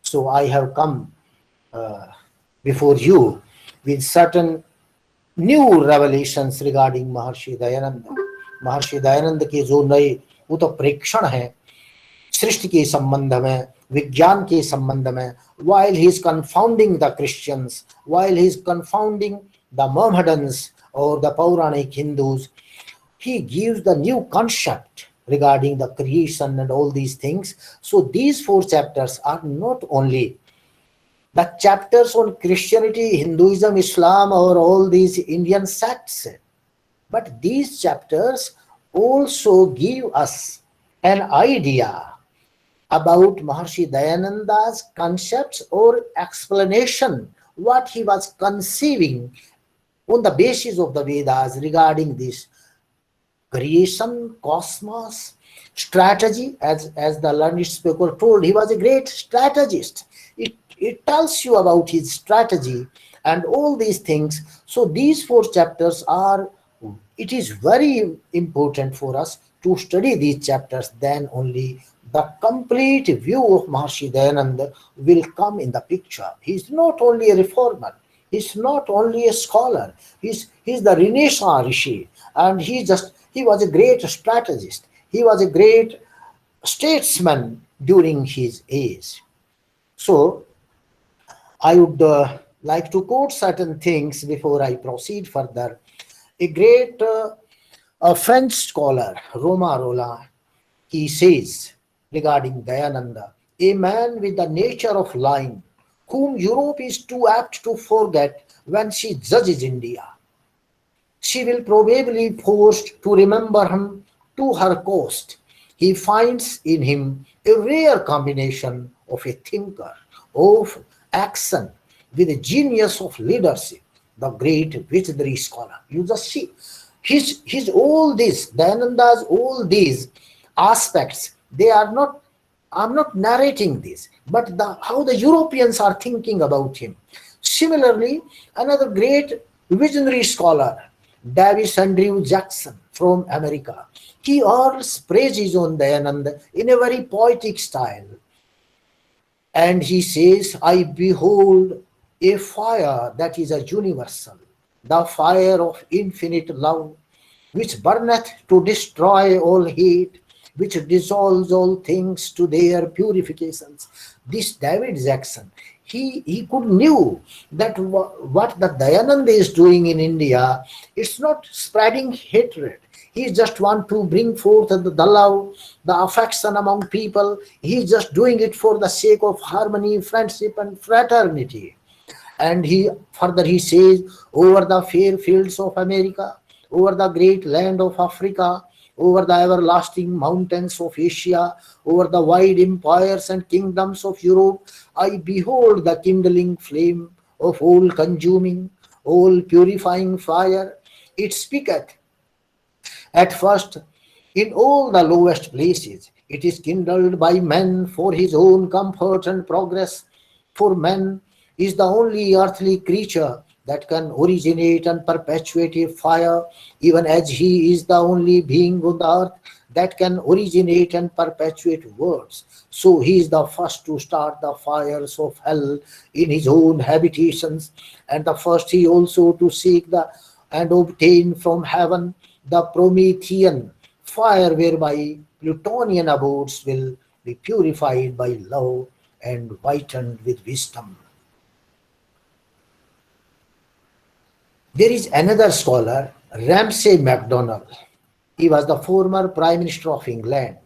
So I have come before you with certain new revelations regarding Maharshi Dayananda. Maharshi Dayanand के जो नए उत्प्रेक्षण हैं सृष्टि के संबंध में, विज्ञान के संबंध में, while he is confounding the Christians, while he is confounding the Mohammedans or the Puranic Hindus, he gives the new concept regarding the creation and all these things. So these 4 chapters are not only the chapters on Christianity, Hinduism, Islam, or all these Indian sects, but these chapters also give us an idea about Maharshi Dayananda's concepts or explanation, what he was conceiving on the basis of the Vedas regarding this creation, cosmos, strategy. As the learned speaker told, he was a great strategist. It tells you about his strategy and all these things. So these 4 chapters are, it is very important for us to study these chapters, then only the complete view of Maharshi Dayananda will come in the picture. He is not only a reformer, he is not only a scholar, he is the Renaissance Rishi, and he was a great strategist, he was a great statesman during his age. So I would like to quote certain things before I proceed further. A great French scholar, Romain Rolland, he says regarding Dayananda, a man with the nature of lying, whom Europe is too apt to forget when she judges India. She will probably be forced to remember him to her cost. He finds in him a rare combination of a thinker, of action, with a genius of leadership, the great visionary scholar. You just see his all these, Dayananda's all these aspects, they are not, I'm not narrating this, but how the Europeans are thinking about him. Similarly, another great visionary scholar, Davis Andrew Jackson from America, he hurls praises on Dayananda in a very poetic style. And he says, I behold a fire that is a universal, the fire of infinite love, which burneth to destroy all hate, which dissolves all things to their purifications. This David Jackson, he could knew that what the Dayananda is doing in India, it's not spreading hatred. He just want to bring forth the love, the affection among people. He is just doing it for the sake of harmony, friendship, and fraternity. And he says, over the fair fields of America, over the great land of Africa, over the everlasting mountains of Asia, over the wide empires and kingdoms of Europe, I behold the kindling flame of all consuming, all purifying fire. It speaketh at first in all the lowest places. It is kindled by men for his own comfort and progress. For man is the only earthly creature that can originate and perpetuate a fire, even as he is the only being on the earth that can originate and perpetuate words. So he is the first to start the fires of hell in his own habitations, and the first he also to seek and obtain from heaven the Promethean fire, whereby Plutonian abodes will be purified by love and whitened with wisdom. There is another scholar, Ramsay MacDonald. He was the former Prime Minister of England.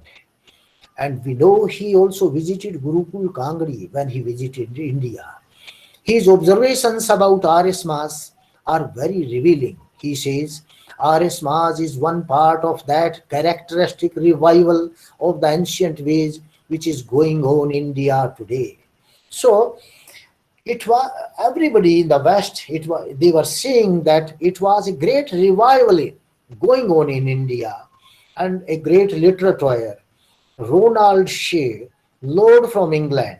And we know he also visited Gurukul Kangri when he visited India. His observations about R.S. Mas are very revealing. He says, R.S. Mas is one part of that characteristic revival of the ancient ways which is going on in India today. So, it was everybody in the West, they were saying that it was a great revival going on in India, and a great literature, Ronald Shea, Lord from England,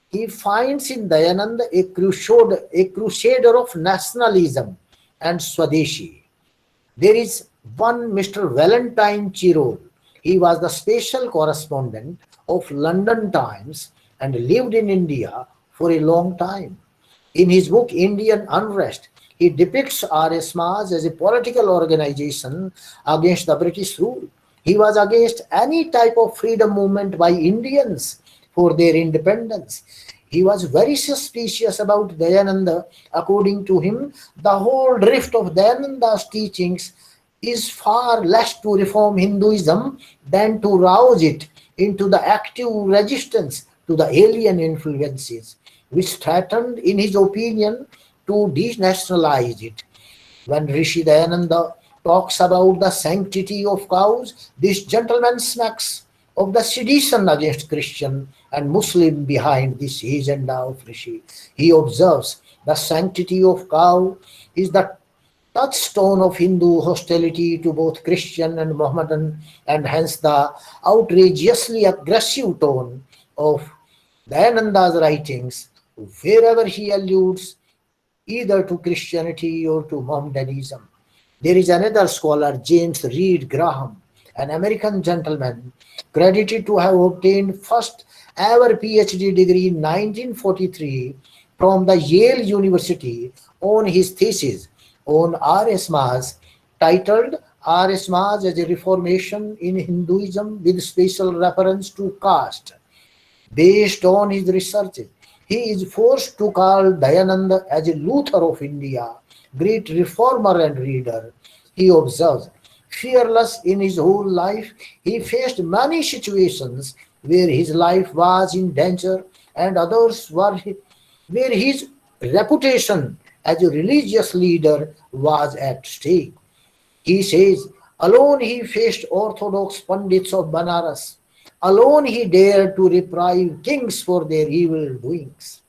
he finds in Dayananda a crusader of nationalism and Swadeshi. There is one Mr. Valentine Chirol. He was the special correspondent of London Times and lived in India for a long time. In his book Indian Unrest, he depicts RS Mas as a political organization against the British rule. He was against any type of freedom movement by Indians for their independence. He was very suspicious about Dayananda. According to him, the whole drift of Dayananda's teachings is far less to reform Hinduism than to rouse it into the active resistance to the alien influences, which threatened, in his opinion, to denationalize it. When Rishi Dayananda talks about the sanctity of cows, this gentleman smacks of the sedition against Christian and Muslim behind this agenda of Rishi. He observes the sanctity of cow is the touchstone of Hindu hostility to both Christian and Mohammedan, and hence the outrageously aggressive tone of Dayananda's writings, wherever he alludes either to Christianity or to Mohammedanism. There is another scholar, James Reed Graham, an American gentleman, credited to have obtained first ever PhD degree in 1943 from the Yale University on his thesis on R.S. Mas, titled R.S. Mas as a Reformation in Hinduism with special reference to caste. Based on his researches, he is forced to call Dayananda as a Luther of India, great reformer and reader. He observes, fearless in his whole life, he faced many situations where his life was in danger and others where his reputation as a religious leader was at stake. He says, alone he faced orthodox Pandits of Banaras. Alone he dared to reprieve kings for their evil doings.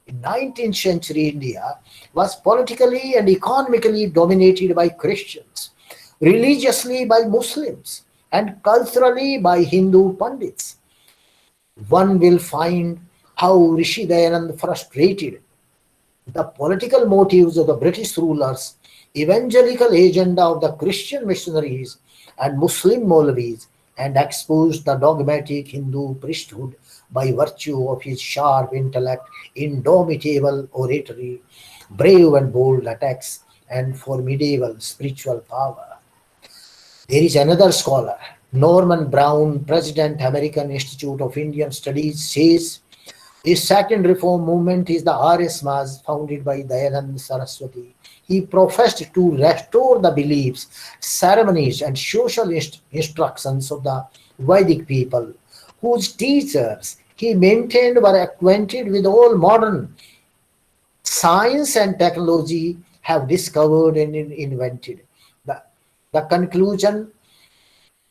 In 19th century India was politically and economically dominated by Christians, religiously by Muslims, and culturally by Hindu Pandits. One will find how Rishi Dayanand frustrated the political motives of the British rulers, evangelical agenda of the Christian missionaries and Muslim Maulvis, and exposed the dogmatic Hindu priesthood by virtue of his sharp intellect, indomitable oratory, brave and bold attacks, and formidable spiritual power. There is another scholar, Norman Brown, President, American Institute of Indian Studies, says the second reform movement is the R.S. Mas founded by Dayanand Saraswati. He professed to restore the beliefs, ceremonies, and social instructions of the Vedic people, whose teachers he maintained were acquainted with all modern science and technology have discovered and invented. The conclusion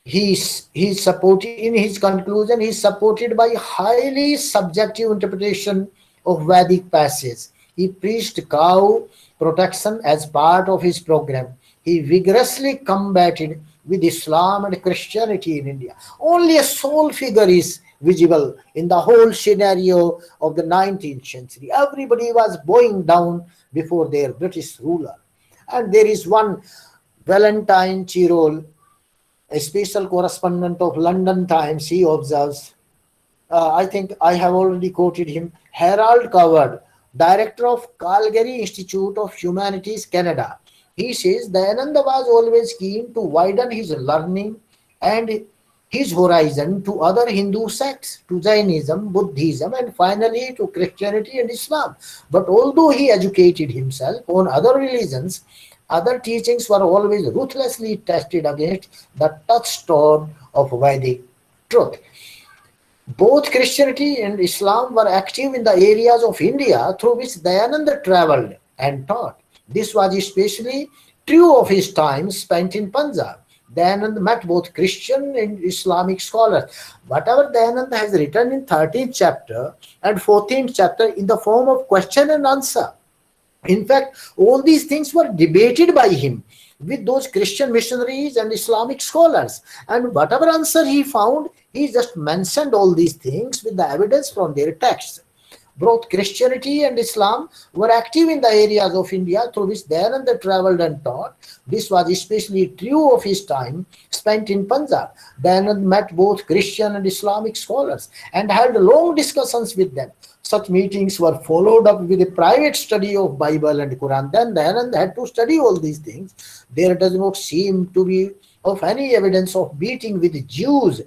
he's supported in his conclusion he is supported by highly subjective interpretation of Vedic passages. He preached cow protection as part of his program. He vigorously combated with Islam and Christianity in India. Only a sole figure is visible in the whole scenario of the 19th century. Everybody was bowing down before their British ruler. And there is one Valentine Chirol, a special correspondent of London Times. He observes, I think I have already quoted him, Harold Coward, director of Calgary Institute of Humanities, Canada. He says Dayananda was always keen to widen his learning and his horizon to other Hindu sects, to Jainism, Buddhism, and finally to Christianity and Islam. But although he educated himself on other religions, other teachings were always ruthlessly tested against the touchstone of Vedic truth. Both Christianity and Islam were active in the areas of India through which Dayananda traveled and taught. This was especially true of his time spent in Punjab. Dayananda met both Christian and Islamic scholars. Whatever Dayananda has written in 13th chapter and 14th chapter in the form of question and answer. In fact, all these things were debated by him with those Christian missionaries and Islamic scholars. And whatever answer he found, he just mentioned all these things with the evidence from their texts. Both Christianity and Islam were active in the areas of India through which Dayananda traveled and taught. This was especially true of his time spent in Punjab. Dayananda met both Christian and Islamic scholars and held long discussions with them. Such meetings were followed up with a private study of Bible and Quran. Then Dayananda had to study all these things. There does not seem to be of any evidence of meeting with Jews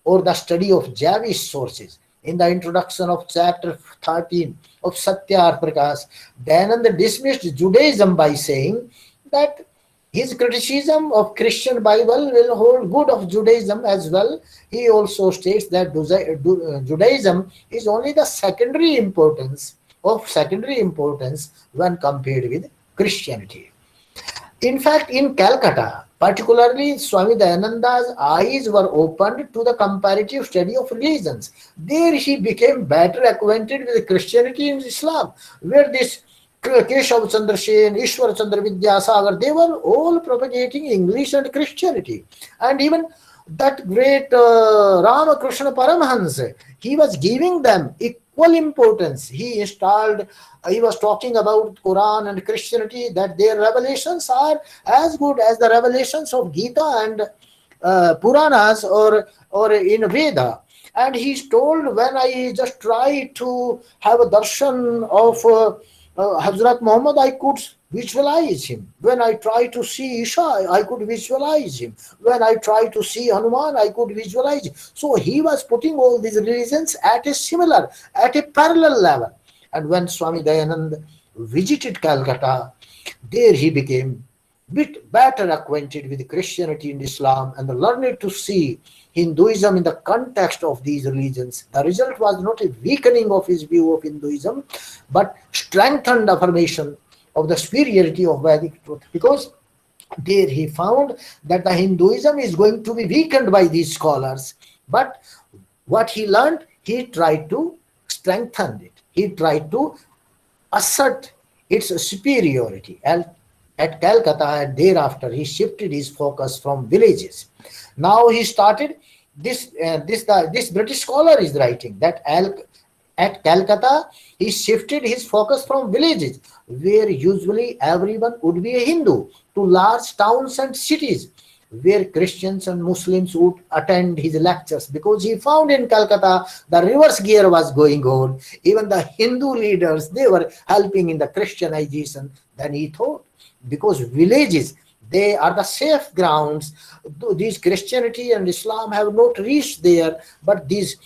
or the study of Javish sources. In the introduction of chapter 13 of Satya Prakash, Dayananda dismissed Judaism by saying that his criticism of Christian Bible will hold good of Judaism as well. He also states that Judaism is only the secondary importance when compared with Christianity. In fact, in Calcutta, particularly Swami Dayananda's eyes were opened to the comparative study of religions. There he became better acquainted with Christianity and Islam, where this Keshav Chandra Sen, Ishwar Chandra Vidyasagar, they were all propagating English and Christianity. And even that great Ramakrishna Paramahansa, he was giving them equal importance. He was talking about Quran and Christianity, that their revelations are as good as the revelations of Gita and Puranas or in Veda. And he's told, when I just try to have a darshan of Hazrat Muhammad, I could visualize him. When I try to see Isha, I could visualize him. When I try to see Hanuman, I could visualize him. So he was putting all these religions at a parallel level. And when Swami Dayananda visited Calcutta, there he became bit better acquainted with Christianity and Islam and learned to see Hinduism in the context of these religions. The result was not a weakening of his view of Hinduism, but strengthened affirmation of the superiority of Vedic truth, because there he found that the Hinduism is going to be weakened by these scholars. But what he learned, he tried to strengthen it. He tried to assert its superiority. At Calcutta, and thereafter he shifted his focus from villages. Now he started this British scholar is writing that at Calcutta he shifted his focus from villages, where usually everyone would be a Hindu, to large towns and cities where Christians and Muslims would attend his lectures, because he found in Calcutta the reverse gear was going on. Even the Hindu leaders, they were helping in the Christianization than he thought, because villages, they are the safe grounds. These Christianity and Islam have not reached there, but these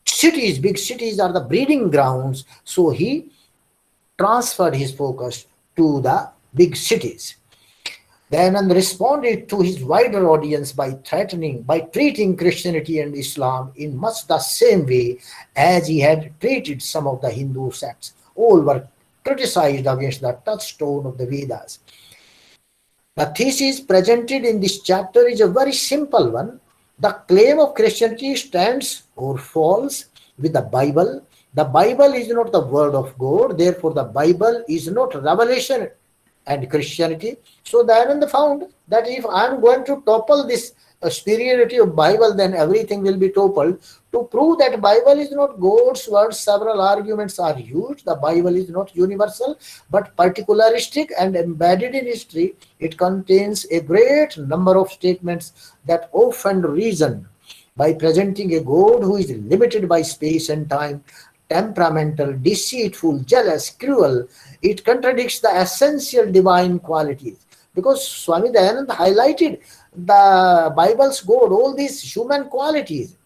cities, big cities, are the breeding grounds. So he transferred his focus to the big cities. Dayananda responded to his wider audience by treating Christianity and Islam in much the same way as he had treated some of the Hindu sects. All were criticized against the touchstone of the Vedas. The thesis presented in this chapter is a very simple one. The claim of Christianity stands or falls with the Bible. The Bible is not the word of God, therefore the Bible is not revelation and Christianity. So Dayananda found that if I am going to topple this superiority of Bible, then everything will be toppled. To prove that Bible is not God's word, several arguments are used. The Bible is not universal, but particularistic and embedded in history. It contains a great number of statements that offend reason by presenting a God who is limited by space and time, temperamental, deceitful, jealous, cruel. It contradicts the essential divine qualities. Because Swami Dayananda highlighted the Bible's God, all these human qualities,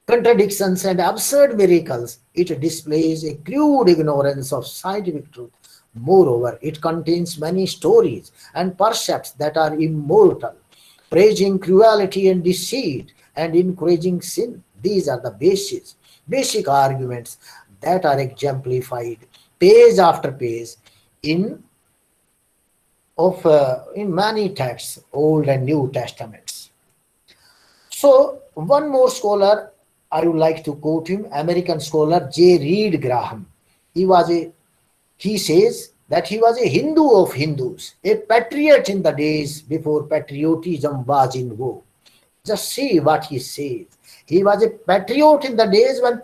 contradictions and absurd miracles. It displays a crude ignorance of scientific truth. Moreover, it contains many stories and percepts that are immortal, praising cruelty and deceit and encouraging sin. These are the basic arguments that are exemplified page after page in many texts, Old and New Testaments. So one more scholar, I would like to quote him, American scholar J. Reed Graham. He says that he was a Hindu of Hindus, a patriot in the days before patriotism was in vogue. Just see what he says. He was a patriot in the days when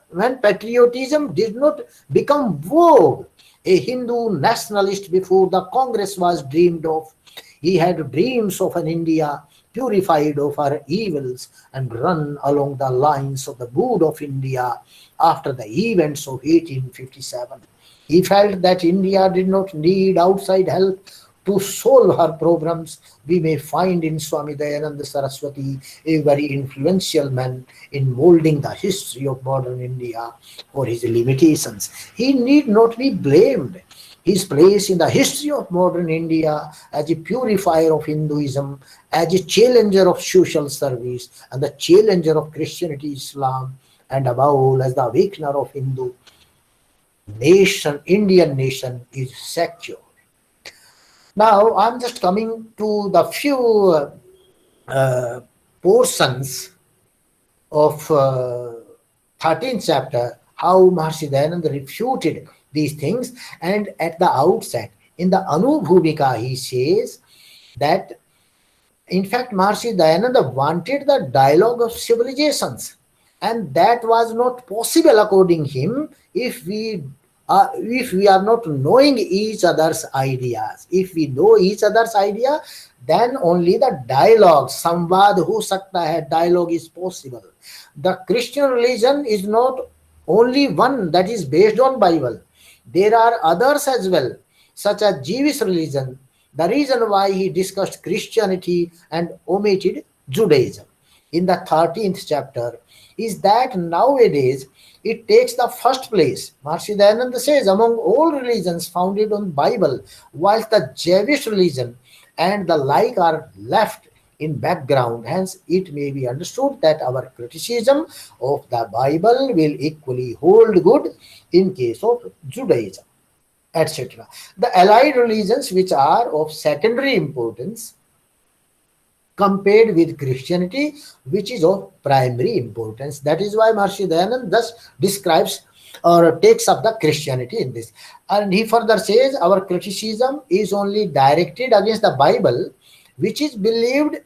when patriotism did not become vogue. A Hindu nationalist before the Congress was dreamed of. He had dreams of an India purified of her evils and run along the lines of the good of India after the events of 1857. He felt that India did not need outside help to solve her problems. We may find in Swami Dayananda Saraswati a very influential man in molding the history of modern India for his limitations. He need not be blamed. His place in the history of modern India as a purifier of Hinduism, as a challenger of social service, and the challenger of Christianity, Islam, and above all, as the awakener of Hindu nation, Indian nation is secure. Now, I'm just coming to the few uh, portions of 13th chapter, how Maharshi Dayananda refuted these things. And at the outset, in the Anubhumika, he says that, in fact, Maharshi Dayananda wanted the dialogue of civilizations, and that was not possible according him if we are not knowing each other's ideas. If we know each other's idea, then only the dialogue, samvad ho sakta hai, dialogue is possible. The Christian religion is not only one that is based on Bible. There are others as well, such as Jewish religion. The reason why he discussed Christianity and omitted Judaism in the 13th chapter is that nowadays it takes the first place. Maharishi Dayananda says among all religions founded on Bible, whilst the Jewish religion and the like are left in background. Hence, it may be understood that our criticism of the Bible will equally hold good in case of Judaism, etc. The allied religions, which are of secondary importance, compared with Christianity, which is of primary importance. That is why Maharishi Dayananda thus describes or takes up the Christianity in this. And he further says, our criticism is only directed against the Bible, which is believed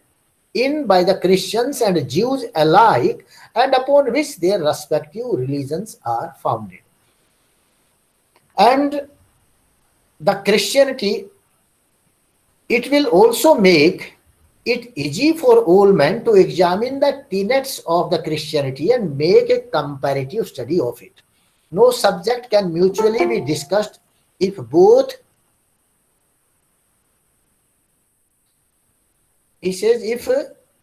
in by the Christians and Jews alike, and upon which their respective religions are founded. And the Christianity, it will also make it easy for all men to examine the tenets of the Christianity and make a comparative study of it. No subject can mutually be discussed if both, he says, if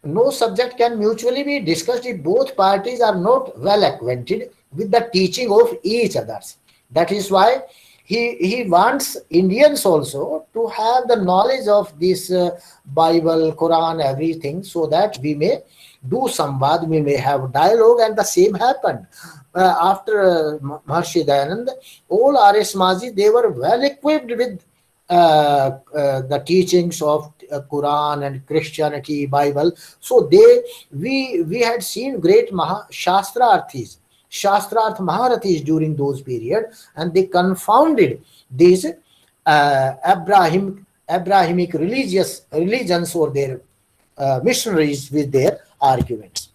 no subject can mutually be discussed if both parties are not well acquainted with the teaching of each others. That is why he wants Indians also to have the knowledge of this Bible, Quran, everything, so that we may do samvad, we may have dialogue. And the same happened after Maharshi Dayananda. All R.S. Mazi, they were well equipped with the teachings of Quran and Christianity, Bible. So we had seen great Shastrarthis, Shastrarth Maharathis during those periods, and they confounded these Abrahamic religions or their missionaries with their arguments.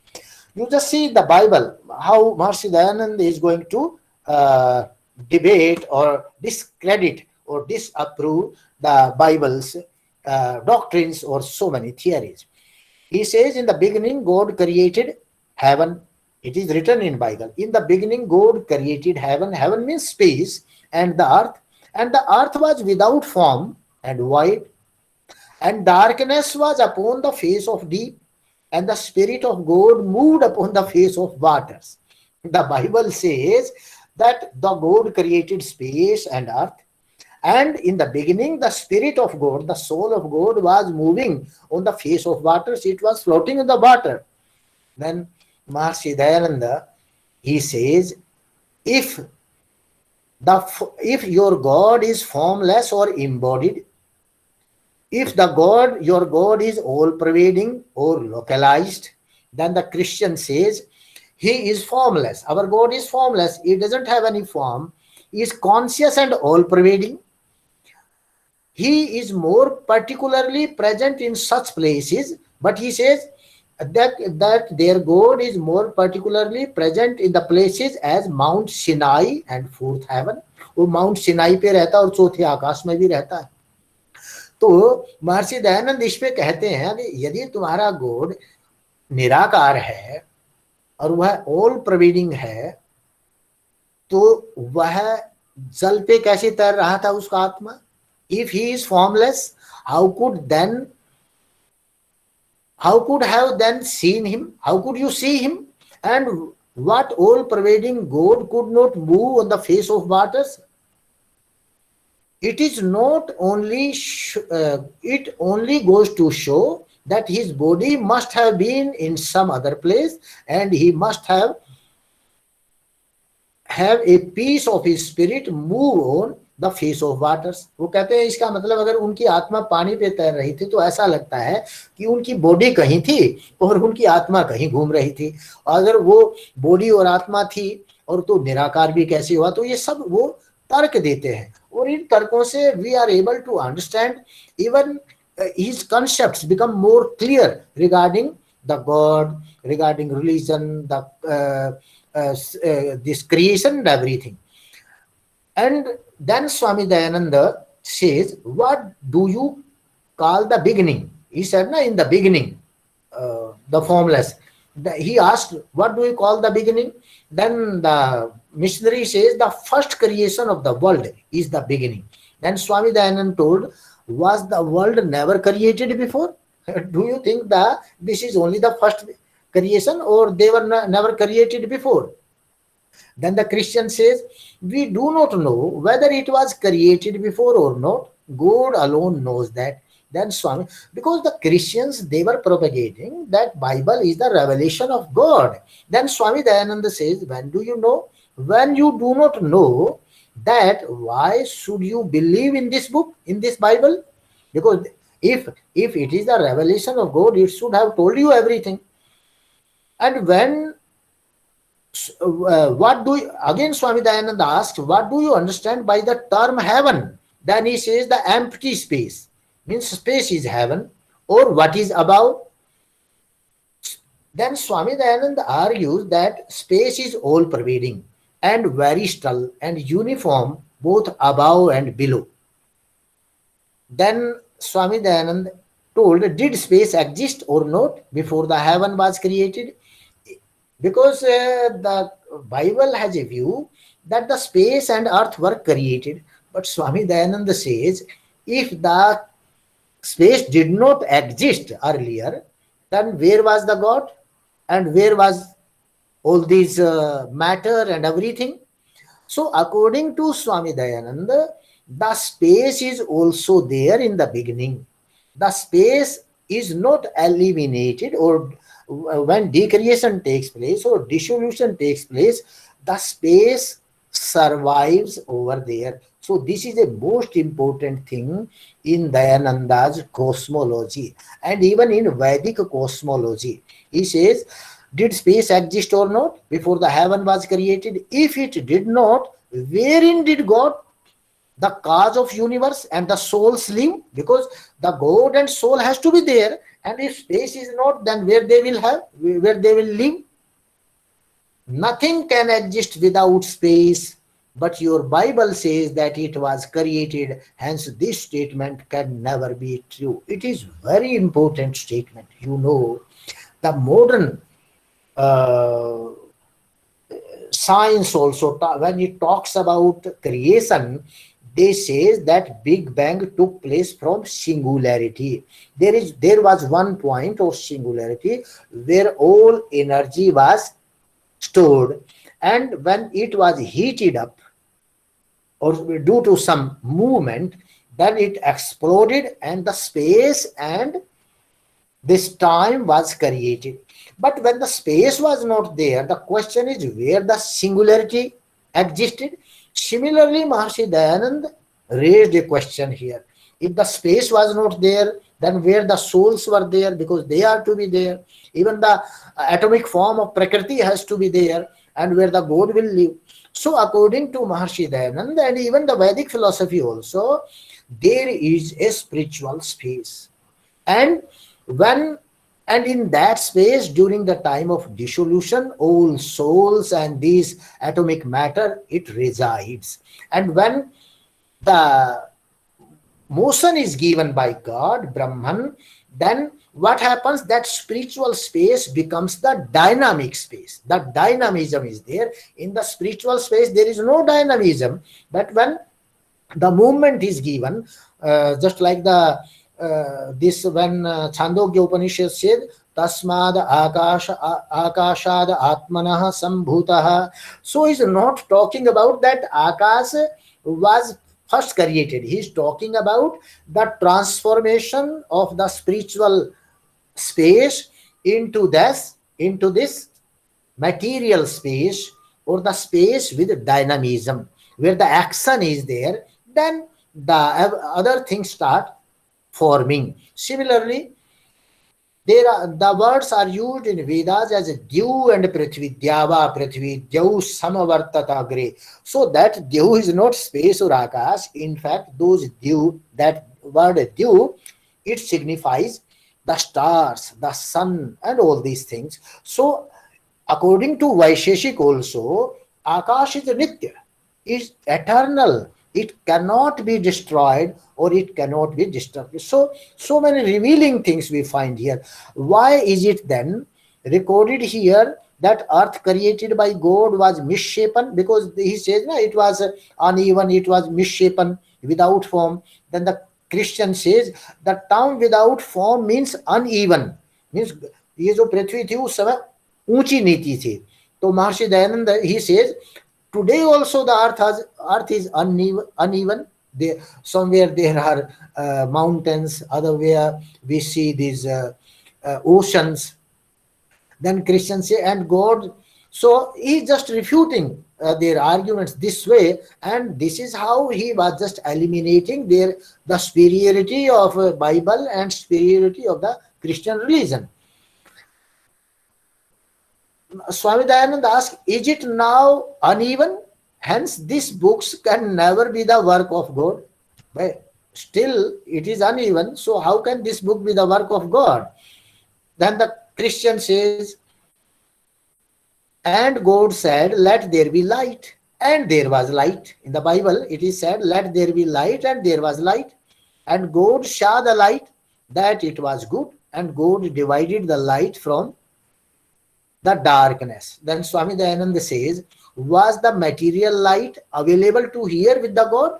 You just see the Bible, how Maharshi Dayananda is going to debate or discredit or disapprove the Bible's doctrines or so many theories. He says, in the beginning God created heaven. It is written in Bible. In the beginning God created heaven. Heaven means space, and the earth. And the earth was without form and void, and darkness was upon the face of deep, and the Spirit of God moved upon the face of waters. The Bible says that the God created space and earth, and in the beginning the Spirit of God, the soul of God, was moving on the face of waters. It was floating in the water. Then Maharshi Dayananda, he says, if your God is formless or embodied, if your God is all-pervading or localized, then the Christian says he is formless. Our God is formless. He doesn't have any form. He is conscious and all-pervading. He is more particularly present in such places, but he says that their God is more particularly present in the places as Mount Sinai and fourth heaven. वो Mount Sinai पे रहता है और चौथे आकाश में भी रहता है. तो महर्षि दयानंद इस पे कहते हैं कि यदि तुम्हारा गॉड निराकार है और वह ऑल प्रोवाइडिंग है, तो वह जल पे कैसे तैर रहा था उसका आत्मा? If he is formless, how could have then seen him? How could you see him? And what all pervading God could not move on the face of waters? It is not only it only goes to show that his body must have been in some other place, and he must have a piece of his spirit move on the face of waters. वो कहते हैं इसका मतलब अगर उनकी आत्मा पानी पे तैर रही थी तो ऐसा लगता है कि उनकी बॉडी कहीं थी और उनकी आत्मा कहीं घूम रही थी. अगर वो बॉडी और आत्मा थी और तो निराकार भी कैसे हुआ? तो ये सब वो तर्क देते हैं और इन तर्कों से we are able to understand even his concepts become more clear regarding the God, regarding religion, this creation and everything. And then Swami Dayananda says, what do you call the beginning? He said, in the beginning, the formless. He asked, what do you call the beginning? Then the missionary says, the first creation of the world is the beginning. Then Swami Dayananda told, was the world never created before? Do you think that this is only the first creation, or they were never created before? Then the Christian says, we do not know whether it was created before or not. God alone knows that. Then Swami, because the Christians, they were propagating that Bible is the revelation of God. Then Swami Dayananda says, when do you know? When you do not know that, why should you believe in this book, in this Bible? Because if it is the revelation of God, it should have told you everything. And when again Swami Dayananda asked, what do you understand by the term heaven? Then he says the empty space, means space is heaven, or what is above. Then Swami Dayananda argues that space is all pervading and very still and uniform both above and below. Then Swami Dayananda told, did space exist or not before the heaven was created? Because the Bible has a view that the space and earth were created. But Swami Dayananda says, if the space did not exist earlier, then where was the God? And where was all these matter and everything? So according to Swami Dayananda, the space is also there in the beginning. The space is not eliminated, or when decreation takes place or dissolution takes place, the space survives over there. So this is a most important thing in Dayananda's cosmology, and even in Vedic cosmology. He says, did space exist or not before the heaven was created? If it did not, wherein did God, the cause of universe, and the souls live? Because the God and soul has to be there, and if space is not, then where they will live? Nothing can exist without space, but your Bible says that it was created, hence this statement can never be true. It is very important statement. The modern science also, when it talks about creation, they say that Big Bang took place from singularity. There was one point of singularity where all energy was stored, and when it was heated up or due to some movement, then it exploded and the space and this time was created. But when the space was not there, the question is where the singularity existed. Similarly, Maharishi Dayananda raised a question here. If the space was not there, then where the souls were there, because they are to be there. Even the atomic form of Prakriti has to be there, and where the God will live. So according to Maharishi Dayananda and even the Vedic philosophy also, there is a spiritual space. And And in that space, during the time of dissolution, all souls and these atomic matter, it resides. And when the motion is given by God, Brahman, then what happens? That spiritual space becomes the dynamic space. The dynamism is there. In the spiritual space, there is no dynamism. But when the movement is given, just like the this when Chandogya Upanishad said, Tasmad akashad atmanah sambhutah. So he's not talking about that Akash was first created. He's talking about the transformation of the spiritual space into this material space, or the space with dynamism, where the action is there, then the other things start forming. Similarly, there are the words are used in Vedas as Dew and Prithvi, Dyava Prithvi, Dew Samavartata Gre. So that Dew is not space or Akash. In fact, those Dew, that word Dew, it signifies the stars, the sun, and all these things. So, according to Vaisheshik also, Akash is Nitya, is eternal. It cannot be destroyed or it cannot be disturbed. So many revealing things we find here. Why is it then recorded here that earth created by God was misshapen? Because he says no, it was uneven, it was misshapen, without form. Then the Christian says the term without form means uneven, means ये जो पृथ्वी थी उस समय ऊंची नीति थी. तो Maharshi Dayanand he says today also the earth is uneven. There somewhere there are mountains, other where we see these oceans. Then Christians say, and God, so he just refuting their arguments this way, and this is how he was just eliminating the superiority of Bible and superiority of the Christian religion. Swami Dayananda asked, is it now uneven? Hence, these books can never be the work of God. But still, it is uneven. So, how can this book be the work of God? Then the Christian says, and God said, let there be light. And there was light. In the Bible, it is said, let there be light, and there was light. And God saw the light, that it was good. And God divided the light from the darkness. Then Swami Dayananda says, was the material light available to hear with the God?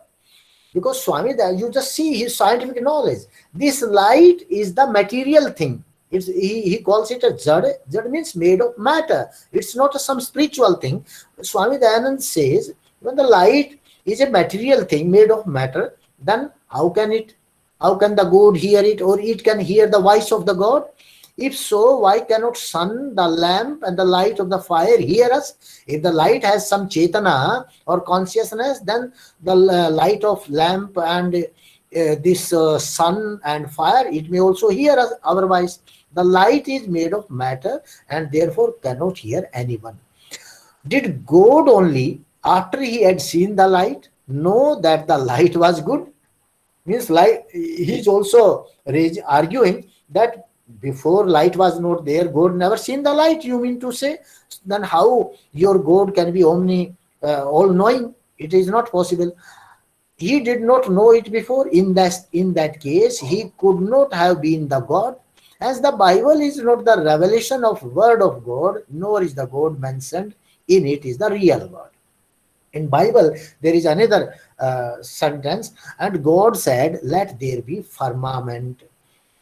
Because Swami, you just see his scientific knowledge. This light is the material thing. He calls it a jad. Jad means made of matter. It's not some spiritual thing. Swami Dayananda says, when the light is a material thing made of matter, then how can the God hear it, or it can hear the voice of the God? If so, why cannot sun, the lamp, and the light of the fire hear us? If the light has some chetana or consciousness, then the light of lamp and this sun and fire, it may also hear us. Otherwise, the light is made of matter and therefore cannot hear anyone. Did God only, after he had seen the light, know that the light was good? Means light, he's also arguing that before light was not there, God never seen the light, you mean to say? Then how your God can be all-knowing? It is not possible. He did not know it before. In that case, he could not have been the God. As the Bible is not the revelation of word of God, nor is the God mentioned in it is the real God. In Bible, there is another sentence, and God said, let there be firmament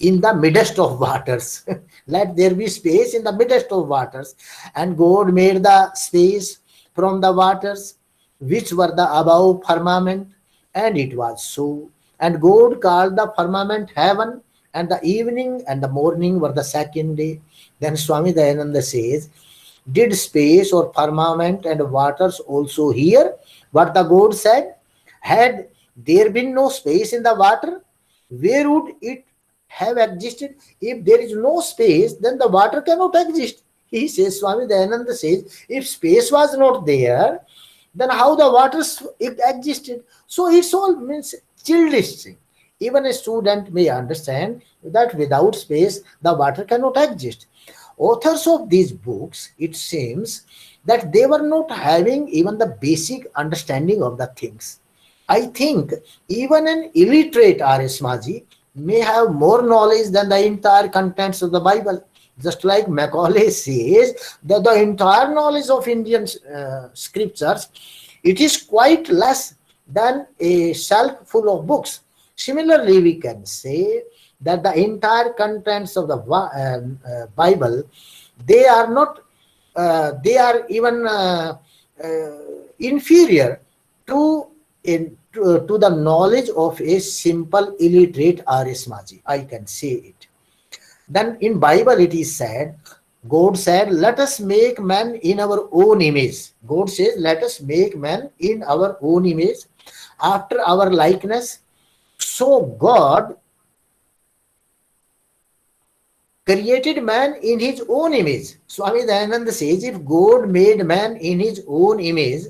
in the midst of waters. Let there be space in the midst of waters. And God made the space from the waters, which were the above firmament, and it was so. And God called the firmament heaven, and the evening and the morning were the second day. Then Swami Dayananda says, did space or firmament and waters also hear what the God said? Had there been no space in the water, where would it have existed? If there is no space, then the water cannot exist. He says, Swami Dayananda says, if space was not there, then how the waters existed? So it's all means childish thing. Even a student may understand that without space, the water cannot exist. Authors of these books, it seems that they were not having even the basic understanding of the things. I think even an illiterate R.S. Maji may have more knowledge than the entire contents of the Bible. Just like Macaulay says that the entire knowledge of Indian scriptures, it is quite less than a shelf full of books. Similarly, we can say that the entire contents of the Bible, they are not, they are even inferior to, to the knowledge of a simple illiterate R.S. Maji. I can say it. Then in Bible it is said, God said, let us make man in our own image. God says, let us make man in our own image, after our likeness. So God created man in his own image. Swami Dayananda says, if God made man in his own image,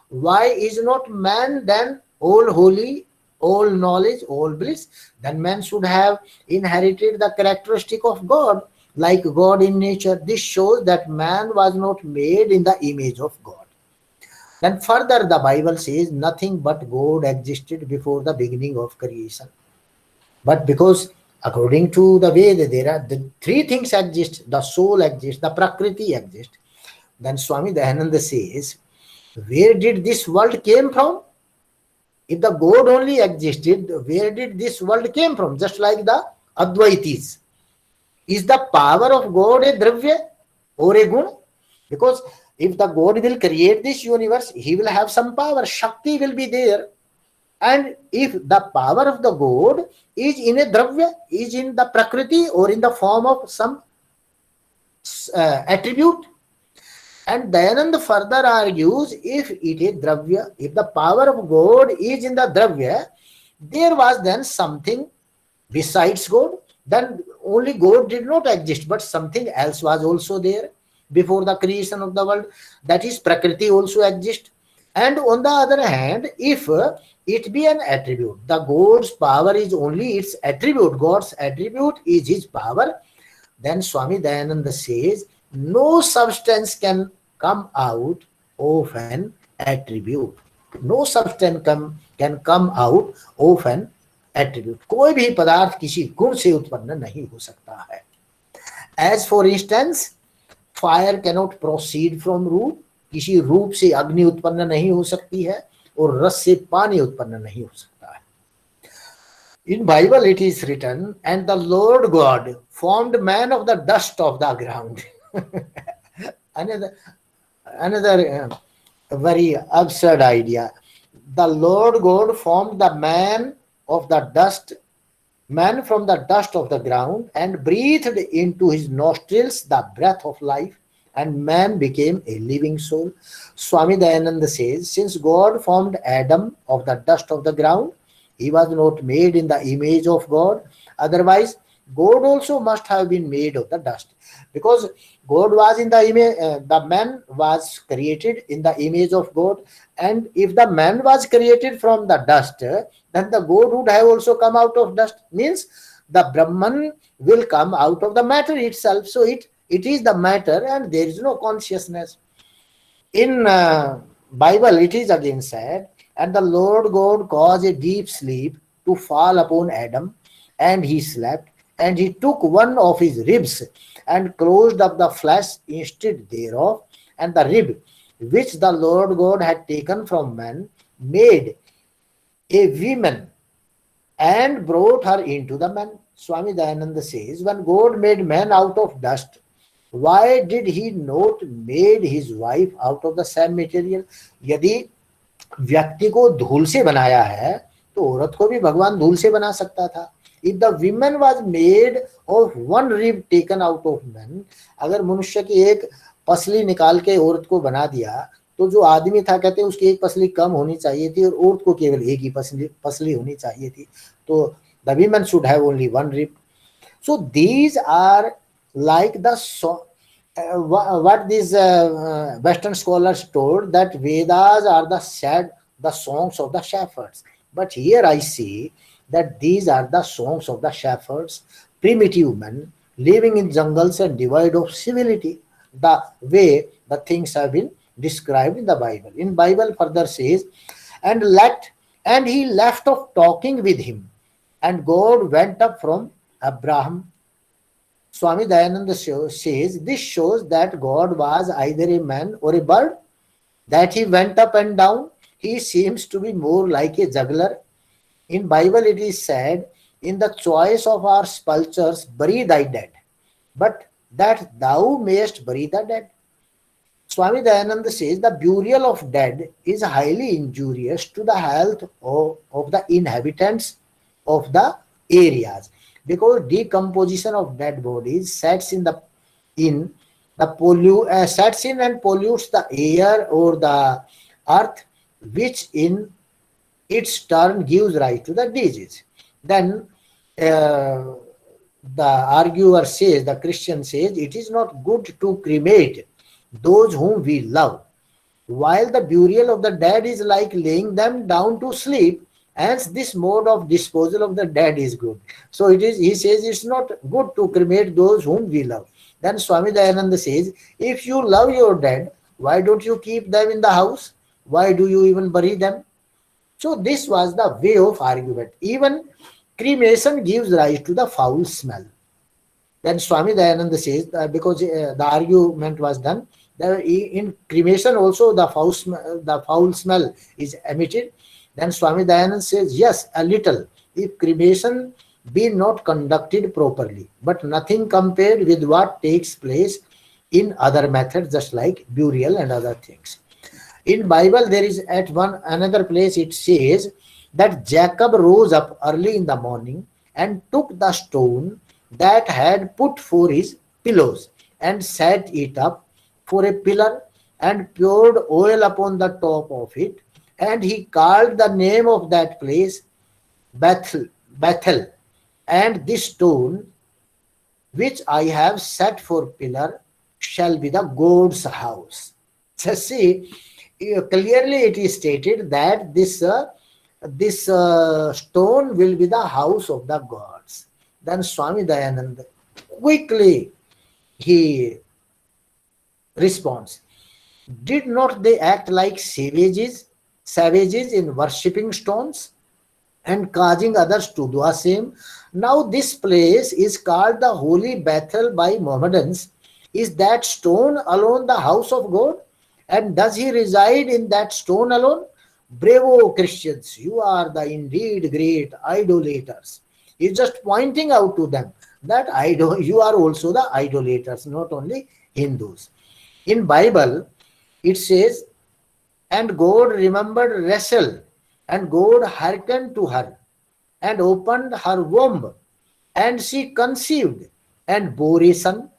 why is not man then all holy, all knowledge, all bliss? Then man should have inherited the characteristic of God, like God in nature. This shows that man was not made in the image of God. Then further the Bible says nothing but God existed before the beginning of creation. But because according to the Veda, there are the three things exist: the soul exists, the Prakriti exists. Then Swami Dayananda says, where did this world came from? If the God only existed, where did this world came from? Just like the Advaitis. Is the power of God a dravya or a guna? Because if the God will create this universe, he will have some power. Shakti will be there. And if the power of the God is in a dravya, is in the prakriti or in the form of some attribute, and Dayananda further argues, if it is dravya, if the power of God is in the dravya, there was then something besides God. Then only God did not exist, but something else was also there before the creation of the world. That is, Prakriti also exists. And on the other hand, if it be an attribute, the God's power is only its attribute, God's attribute is his power, then Swami Dayananda says, no substance can come out of an attribute. No substance can come out of an attribute. कोई भी पदार्थ किसी गुण से उत्पन्न नहीं हो सकता है. As for instance, fire cannot proceed from रूप. किसी रूप से अग्नि उत्पन्न नहीं हो सकती है और रस से पानी उत्पन्न नहीं हो सकता है. In Bible it is written, and the Lord God formed man of the dust of the ground. another very absurd idea. The Lord God formed the man of the dust, man from the dust of the ground, and breathed into his nostrils the breath of life, and man became a living soul. Swami Dayananda says, since God formed Adam of the dust of the ground, he was not made in the image of God. Otherwise, God also must have been made of the dust. Because God was in the image, the man was created in the image of God. And if the man was created from the dust, then the God would have also come out of dust. Means the Brahman will come out of the matter itself. So it is the matter and there is no consciousness. In Bible, it is again said, and the Lord God caused a deep sleep to fall upon Adam, and he slept, and he took one of his ribs and closed up the flesh instead thereof, and the rib which the Lord God had taken from man made a woman and brought her into the man. Swami Dayananda says, when God made man out of dust, why did he not made his wife out of the same material? यदि व्यक्ति को धूल से बनाया है तो औरत को भी भगवान धूल से बना सकता था. If the woman was made of one rib taken out of man, अगर मनुष्य की एक पसली निकाल के औरत को बना दिया तो जो आदमी था कहते हैं उसकी एक पसली कम होनी चाहिए थी और औरत को केवल एक ही पसली होनी चाहिए थी. तो the women should have only one rib. So these are like the what these Western scholars told, that Vedas are the songs of the shepherds. But here I see that these are the songs of the shepherds, primitive men living in jungles and devoid of civility, the way the things have been described in the Bible. In Bible further says, and let and he left off talking with him, and God went up from Abraham. Swami Dayananda says this shows that God was either a man or a bird, that he went up and down. He seems to be more like a juggler. In Bible it is said, in the choice of our sepulchres bury thy dead, but that thou mayest bury the dead. Swami Dayananda says the burial of dead is highly injurious to the health of the inhabitants of the areas, because decomposition of dead bodies sets in and pollutes the air or the earth, which in its turn gives rise to the disease. Then the arguer says, the Christian says, it is not good to cremate those whom we love, while the burial of the dead is like laying them down to sleep. Hence, this mode of disposal of the dead is good. So it is. He says it's not good to cremate those whom we love. Then Swami Dayananda says, if you love your dead, why don't you keep them in the house? Why do you even bury them? So this was the way of argument. Even cremation gives rise to the foul smell. Then Swami Dayananda says, because the argument was done, that in cremation also the foul smell is emitted. Then Swami Dayananda says, yes, a little, if cremation be not conducted properly, but nothing compared with what takes place in other methods, just like burial and other things. In Bible, there is at another place it says that Jacob rose up early in the morning and took the stone that had put for his pillows and set it up for a pillar and poured oil upon the top of it, and he called the name of that place Bethel, and this stone which I have set for pillar shall be the God's house. So see, clearly it is stated that this stone will be the house of the gods. Then Swami Dayananda quickly he responds, did not they act like savages in worshipping stones and causing others to do the same? Now this place is called the Holy Bethel by Mohammedans. Is that stone alone the house of God? And does he reside in that stone alone? Bravo Christians, you are the indeed great idolaters. He's just pointing out to them that you are also the idolaters, not only Hindus. In Bible, it says, and God remembered Rachel, and God hearkened to her, and opened her womb, and she conceived, and bore a son.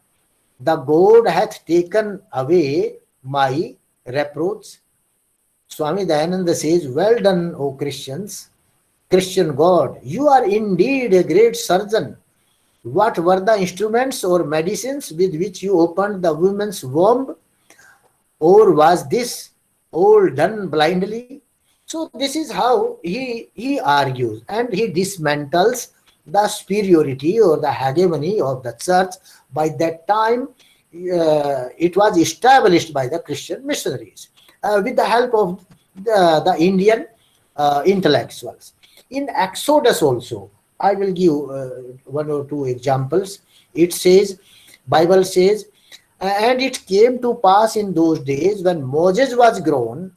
The God hath taken away my reproach. Swami Dayananda says, well done, O Christians, Christian God, you are indeed a great surgeon. What were the instruments or medicines with which you opened the woman's womb? Or was this all done blindly? So this is how he argues, and he dismantles the superiority or the hegemony of the church. By that time, it was established by the Christian missionaries with the help of the Indian intellectuals. In Exodus also, I will give one or two examples. It says, Bible says, and it came to pass in those days when Moses was grown,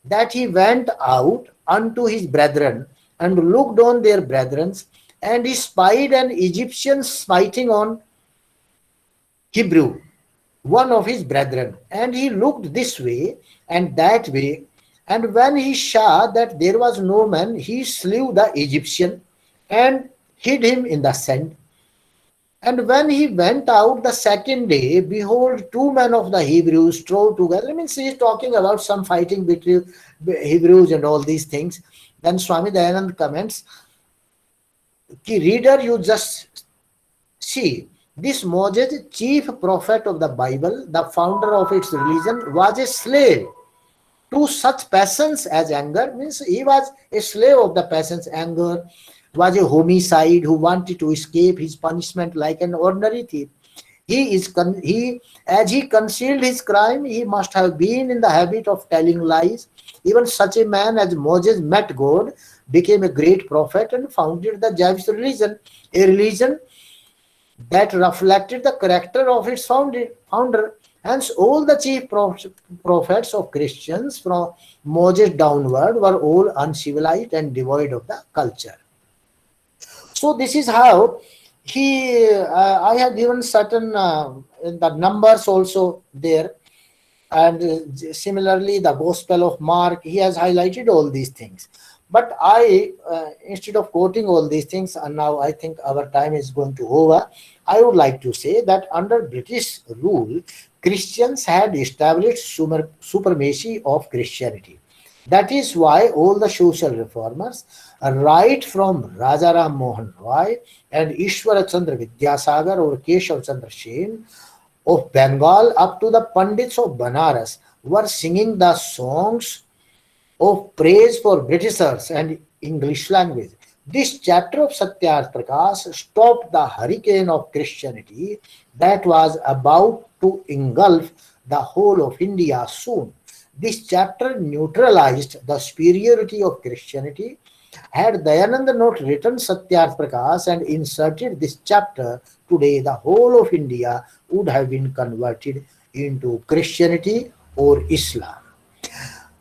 that he went out unto his brethren and looked on their brethren, and he spied an Egyptian smiting on Hebrew, one of his brethren, and he looked this way and that way, and when he saw that there was no man, he slew the Egyptian and hid him in the sand. And when he went out the second day, behold, two men of the Hebrews strove together. I mean, he is talking about some fighting between Hebrews and all these things. Then Swami Dayananda comments, reader, you just see, this Moses, chief prophet of the Bible, the founder of its religion, was a slave to such passions as anger. Means he was a slave of the passions, anger, was a homicide who wanted to escape his punishment like an ordinary thief. As he concealed his crime, he must have been in the habit of telling lies. Even such a man as Moses met God, became a great prophet, and founded the Jewish religion, a religion that reflected the character of its founder. Hence, all the chief prophets of Christians from Moses downward were all uncivilized and devoid of the culture. So this is how I have given certain the numbers also there, and similarly the Gospel of Mark, he has highlighted all these things. But I, instead of quoting all these things, and now I think our time is going to over, I would like to say that under British rule, Christians had established supremacy of Christianity. That is why all the social reformers, right from Raja Ram Mohan Roy and Ishwara Chandra Vidyasagar or Keshav Chandra Sen of Bengal up to the Pandits of Banaras, were singing the songs of praise for Britishers and English language. This chapter of Satyarth Prakash stopped the hurricane of Christianity that was about to engulf the whole of India soon. This chapter neutralized the superiority of Christianity. Had Dayananda not written Satyarth Prakash and inserted this chapter, today the whole of India would have been converted into Christianity or Islam.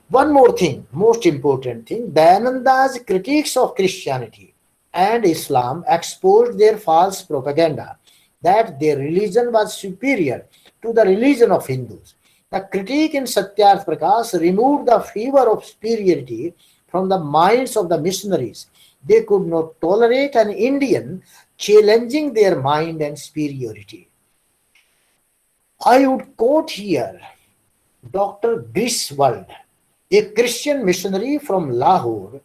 One more thing, most important thing, Dayananda's critiques of Christianity and Islam exposed their false propaganda that their religion was superior to the religion of Hindus. The critique in Satyarth Prakash removed the fever of superiority from the minds of the missionaries. They could not tolerate an Indian challenging their mind and superiority. I would quote here Dr. Griswold, a Christian missionary from Lahore,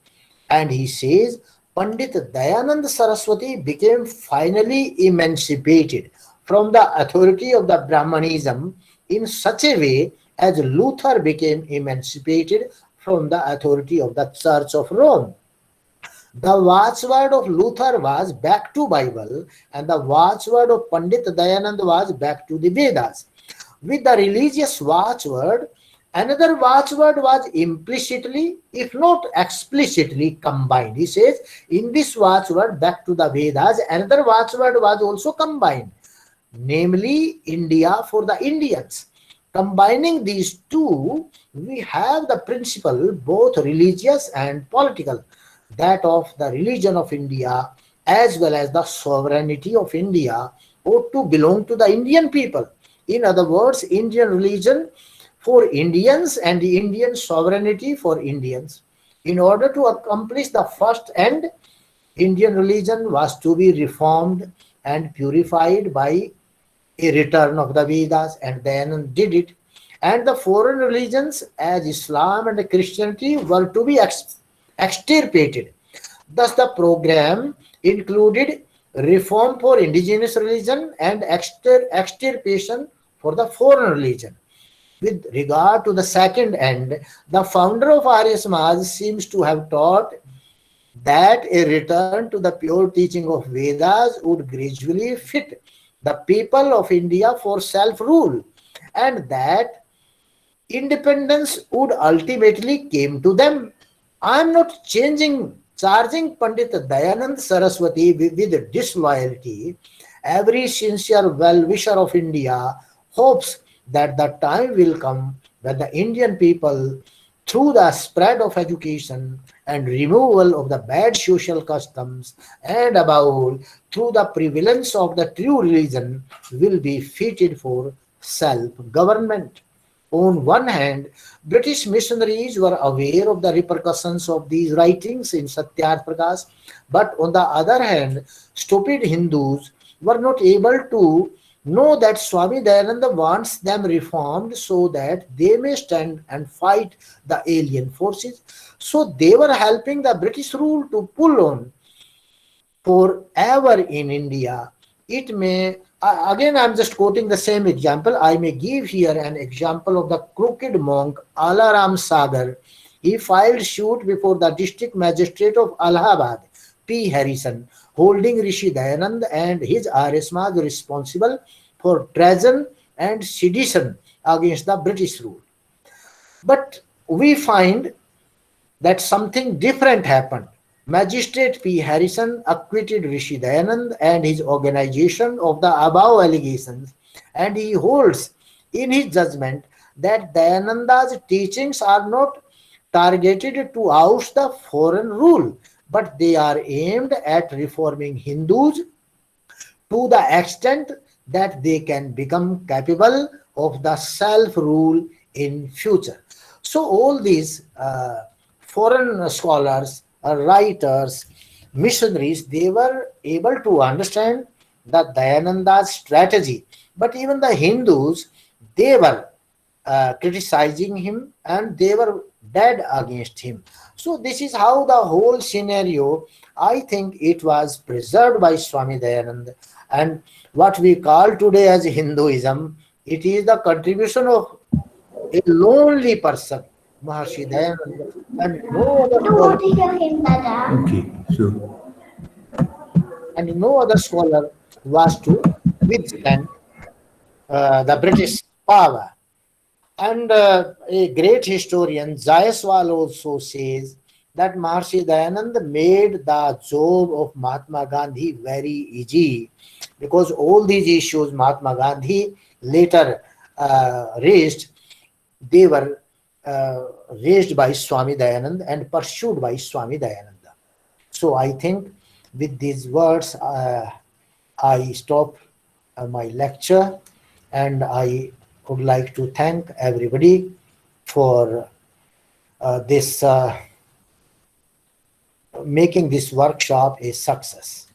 and he says Pandit Dayanand Saraswati became finally emancipated from the authority of the Brahmanism in such a way as Luther became emancipated from the authority of the Church of Rome. The watchword of Luther was back to Bible, and the watchword of Pandit Dayanand was back to the Vedas. With the religious watchword, another watchword was implicitly, if not explicitly, combined. He says, in this watchword, back to the Vedas, another watchword was also combined, namely India for the Indians. Combining these two, we have the principle, both religious and political, that of the religion of India as well as the sovereignty of India ought to belong to the Indian people. In other words, Indian religion for Indians and the Indian sovereignty for Indians. In order to accomplish the first end, Indian religion was to be reformed and purified by a return of the Vedas, and then did it. And the foreign religions as Islam and Christianity were to be extirpated. Thus, the program included reform for indigenous religion and extirpation for the foreign religion. With regard to the second end, the founder of Arya Samaj seems to have taught that a return to the pure teaching of Vedas would gradually fit the people of India for self-rule, and that independence would ultimately came to them. I am not charging Pandit Dayanand Saraswati with disloyalty. Every sincere well-wisher of India hopes that the time will come when the Indian people, through the spread of education and removal of the bad social customs, and above all, through the prevalence of the true religion, will be fitted for self-government. On one hand, British missionaries were aware of the repercussions of these writings in Satyarth Prakash, but on the other hand, stupid Hindus were not able to know that Swami Dayananda wants them reformed so that they may stand and fight the alien forces. So they were helping the British rule to pull on forever in India. It may, again, I'm just quoting the same example. I may give here an example of the crooked monk Alaram Sagar. He filed suit before the district magistrate of Allahabad, P. Harrison, holding Rishi Dayanand and his Arya responsible for treason and sedition against the British rule. But we find that something different happened. Magistrate P. Harrison acquitted Rishi Dayanand and his organization of the above allegations, and he holds in his judgment that Dayananda's teachings are not targeted to oust the foreign rule, but they are aimed at reforming Hindus to the extent that they can become capable of the self-rule in future. So all these foreign scholars, writers, missionaries, they were able to understand the Dayananda's strategy. But even the Hindus, they were criticizing him and they were dead against him. So this is how the whole scenario, I think it was preserved by Swami Dayanand. And what we call today as Hinduism, it is the contribution of a lonely person, Maharshi Dayananda, and no other scholar, Okay, so was to withstand the British power. And a great historian, Jaiswal, also says that Maharshi Dayanand made the job of Mahatma Gandhi very easy, because all these issues Mahatma Gandhi later raised, they were raised by Swami Dayanand and pursued by Swami Dayananda. So I think with these words, I stop my lecture, and I would like to thank everybody for this making this workshop a success.